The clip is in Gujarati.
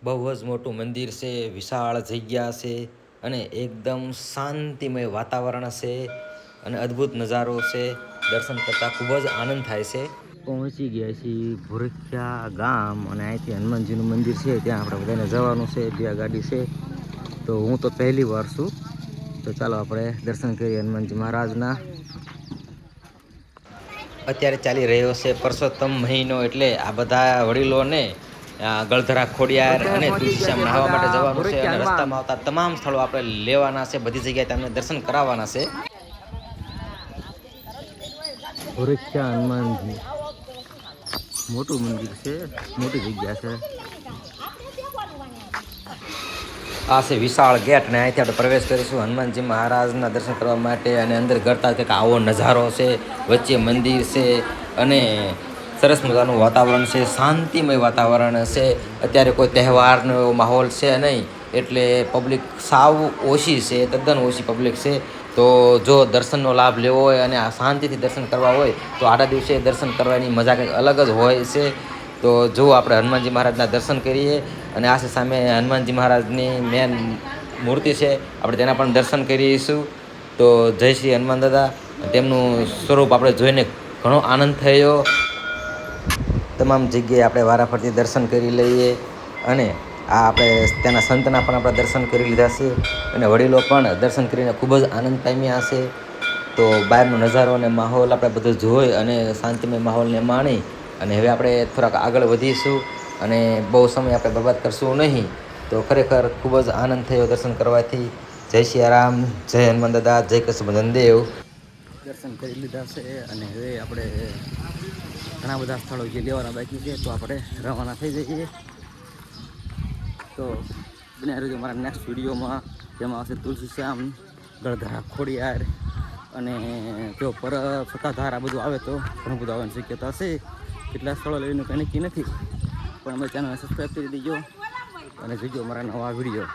બહુ જ મોટું મંદિર છે, વિશાળ જગ્યા છે અને એકદમ શાંતિમય વાતાવરણ છે અને અદ્ભુત નજારો છે. દર્શન કરતાં ખૂબ જ આનંદ થાય છે. પહોંચી ગયા છીએ ભુરખ્યા ગામ અને અહીંથી હનુમાનજીનું મંદિર છે, ત્યાં આપણે બધાને જવાનું છે. બે ગાડી છે, તો હું તો પહેલી વાર છું, તો ચાલો આપણે દર્શન કરીએ હનુમાનજી મહારાજના. અત્યારે ચાલી રહ્યો છે પરસોત્તમ મહિનો, એટલે આ બધા વડીલોને ગળધરા ખોડિયાર અને તુલસીશ્યામ નાહવા માટે જવાનું છે અને રસ્તામાં આવતા તમામ સ્થળો આપણે લેવાના છે. બધી જગ્યાએ તમને દર્શન કરાવવાના છે. ભુરખ્યા હનુમાનજી મોટું મંદિર છે, મોટી જગ્યા છે. આ છે વિશાળ ગેટ ને અહીંથી આપણે પ્રવેશ કરીશું હનુમાનજી મહારાજના દર્શન કરવા માટે. અને અંદર ગરતા કંઈક આવો નજારો છે, વચ્ચે મંદિર છે અને સરસ મજાનું વાતાવરણ છે, શાંતિમય વાતાવરણ છે. અત્યારે કોઈ તહેવારનો એવો માહોલ છે નહીં, એટલે પબ્લિક સાવ ઓછી છે, તદ્દન ઓછી પબ્લિક છે. તો જો દર્શનનો લાભ લેવો હોય અને શાંતિથી દર્શન કરવા હોય તો આડા દિવસે દર્શન કરવાની મજા કંઈક અલગ જ હોય છે. તો જો આપણે હનુમાનજી મહારાજના દર્શન કરીએ અને આ સામે હનુમાનજી મહારાજની મેન મૂર્તિ છે, આપણે તેના પણ દર્શન કરીશું. તો જય શ્રી હનુમાન દાદા. તેમનું સ્વરૂપ આપણે જોઈને ઘણો આનંદ થયો. તમામ જગ્યાએ આપણે વારાફરતી દર્શન કરી લઈએ અને આ આપણે ત્યાંના સંતના પણ આપણે દર્શન કરી લીધા છે અને વડીલો પણ દર્શન કરીને ખૂબ જ આનંદ પામ્યા હશે. તો બહારનો નજારો અને માહોલ આપણે બધો જોઈ અને શાંતિમય માહોલને માણી અને હવે આપણે થોડાક આગળ વધીશું અને બહુ સમય આપણે બરબાદ કરશું નહીં. તો ખરેખર ખૂબ જ આનંદ થયો દર્શન કરવાથી. જય સિયારામ, જય હનુમાન દાદા, જય કૃષ્ણ દેવ. દર્શન કરી લીધા છે અને હવે આપણે ઘણા બધા સ્થળો જે લેવાના બાકી છે, તો આપણે રવાના થઈ જઈએ. તો બને રહેજો મારા નેક્સ્ટ વિડીયોમાં, જેમાં આવશે તુલસીશ્યામ, ગળધરા ખોડિયાર અને જો પર સત્તાધાર આ બધું આવે તો ઘણું બધું આવવાની શક્યતા છે. કેટલા સ્થળો લઈને કંઈ નક્કી નથી, પણ અમે ચેનલને સબસ્ક્રાઈબ કરી દેજો અને જોજો મારા નવા વિડીયો.